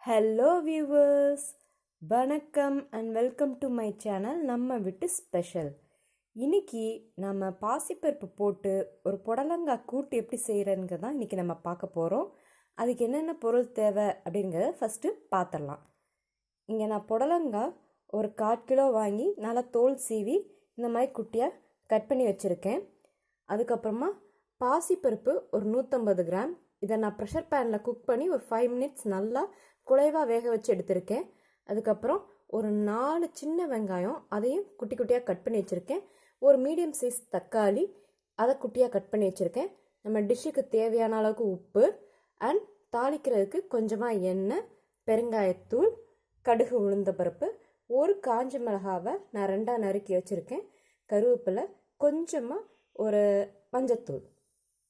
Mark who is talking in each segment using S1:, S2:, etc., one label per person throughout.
S1: Hello viewers, வணக்கம் and welcome to my channel நம்ம வீட்டு ஸ்பெஷல். இன்னைக்கு நம்ம பாசிப்பருப்பு போட்டு ஒரு புடலங்காய் கூட்டு எப்படி செய்கிறேங்க தான் இன்றைக்கி நம்ம பார்க்க போகிறோம். அதுக்கு என்னென்ன பொருள் தேவை அப்படிங்கிறத ஃபஸ்ட்டு பார்த்துடலாம். இங்கே நான் புடலங்காய் ஒரு 1/4 கிலோ வாங்கி நல்லா தோல் சீவி இந்த மாதிரி குட்டியாக கட் பண்ணி வச்சுருக்கேன். அதுக்கப்புறமா பாசிப்பருப்பு ஒரு 150 கிராம். இதை நான் ப்ரெஷர் பேனில் குக் பண்ணி ஒரு 5 மினிட்ஸ் நல்லா குழைவாக வேக வச்சு எடுத்திருக்கேன். அதுக்கப்புறம் ஒரு 4 சின்ன வெங்காயம், அதையும் குட்டி குட்டியாக கட் பண்ணி வச்சுருக்கேன். ஒரு மீடியம் சைஸ் தக்காளி, அதை குட்டியாக கட் பண்ணி வச்சுருக்கேன். நம்ம டிஷ்ஷுக்கு தேவையான அளவுக்கு உப்பு அண்ட் தாளிக்கிறதுக்கு கொஞ்சமாக எண்ணெய், பெருங்காயத்தூள், கடுகு, உளுந்தம்பருப்பு, ஒரு காஞ்ச மிளகாவை நான் 2ஆக நறுக்கி வச்சுருக்கேன், கருவேப்பிலை, கொஞ்சமாக ஒரு மஞ்சத்தூள்.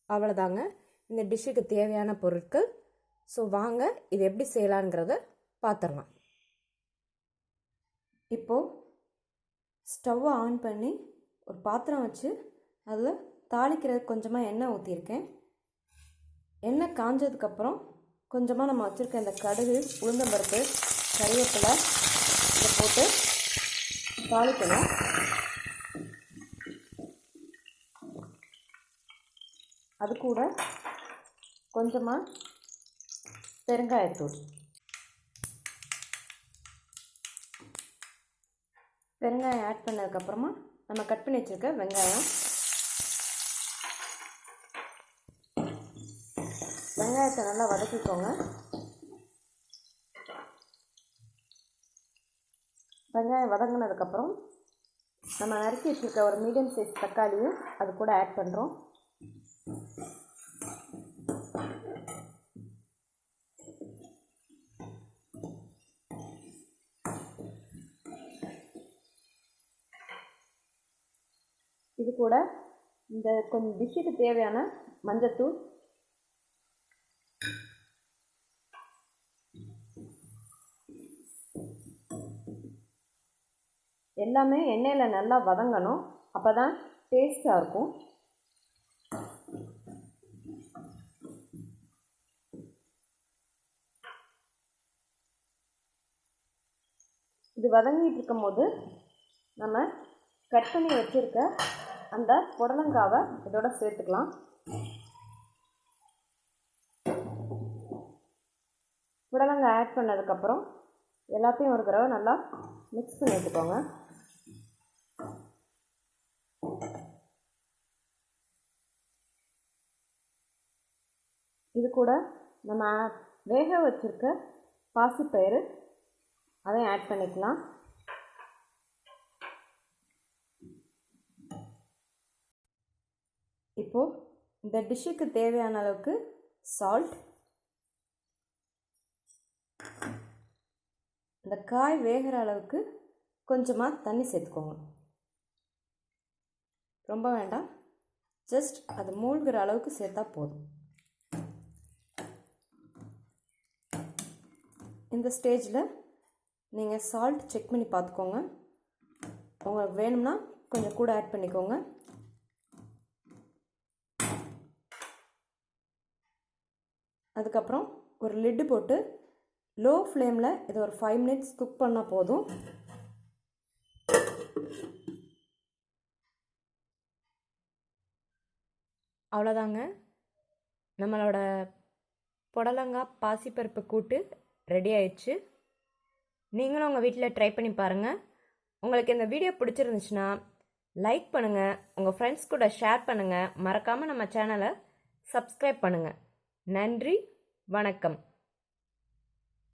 S1: அவ்வளோதாங்க இந்த டிஷ்ஷுக்கு தேவையான பொருட்கள். ஸோ வாங்க இது எப்படி செய்யலாங்கிறத பார்த்துடலாம். இப்போது ஸ்டவ்வை ஆன் பண்ணி ஒரு பாத்திரம் வச்சு அதில் தாளிக்கிறதுக்கு கொஞ்சமாக எண்ணெய் ஊற்றியிருக்கேன். எண்ணெய் காஞ்சதுக்கப்புறம் கொஞ்சமாக நம்ம வச்சுருக்க இந்த கடுகு, உளுந்தம்பருப்பு, கறிவேப்பிலை இதை போட்டு தாளிக்கணும். அது கூட கொஞ்சமாக பெருங்காயத்தூள், பெருங்காயம் ஆட் பண்ணதுக்கப்புறமா நம்ம கட் பண்ணி வச்சுருக்க வெங்காயத்தை நல்லா வதக்கிக்கோங்க. வெங்காயம் வதங்கினதுக்கப்புறம் நம்ம நறுக்கி வச்சுருக்க ஒரு மீடியம் சைஸ் தக்காளியும் அது கூட ஆட் பண்ணுறோம். இது கூட இந்த கொஞ்சம் டிஷ்ஷுக்கு தேவையான மஞ்சத்தூள், எல்லாமே எண்ணெயில் நல்லா வதங்கணும், அப்போ தான் டேஸ்ட்டாக இருக்கும். இது வதங்கிட்டு இருக்கும் போது நம்ம கட் பண்ணி வச்சுருக்க அந்த புடலங்காவை இதோட சேர்த்துக்கலாம். புடலங்காய் ஆட் பண்ணதுக்கப்புறம் எல்லாத்தையும் ஒரு தடவை நல்லா மிக்ஸ் பண்ணி எடுத்துக்கோங்க. இது கூட நம்ம வேக வச்சுருக்க பாசிப்பயிறு அதையும் ஆட் பண்ணிக்கலாம். இப்போது இந்த டிஷ்ஷுக்கு தேவையான அளவுக்கு சால்ட், இந்த காய் வேகிற அளவுக்கு கொஞ்சமாக தண்ணி சேர்த்துக்கோங்க. ரொம்ப வேண்டாம், ஜஸ்ட் அது மூழ்கிற அளவுக்கு சேர்த்தா போதும். இந்த ஸ்டேஜில் நீங்கள் சால்ட் செக் பண்ணி பார்த்துக்கோங்க. உங்களுக்கு வேணும்னா கொஞ்சம் கூட ஆட் பண்ணிக்கோங்க. அதுக்கப்புறம் ஒரு லிட்டு போட்டு லோ ஃப்ளேமில் இது ஒரு 5 மினிட்ஸ் குக் பண்ணால் போதும். அவ்வளோதாங்க, நம்மளோட புடலங்காய் பாசிப்பருப்பு கூட்டு ரெடி ஆயிடுச்சு. நீங்களும் உங்கள் வீட்டில் ட்ரை பண்ணி பாருங்கள். உங்களுக்கு இந்த வீடியோ பிடிச்சிருந்துச்சுன்னா லைக் பண்ணுங்கள், உங்கள் ஃப்ரெண்ட்ஸ் கூட ஷேர் பண்ணுங்கள், மறக்காமல் நம்ம சேனலை சப்ஸ்கிரைப் பண்ணுங்கள். நன்றி, வணக்கம்.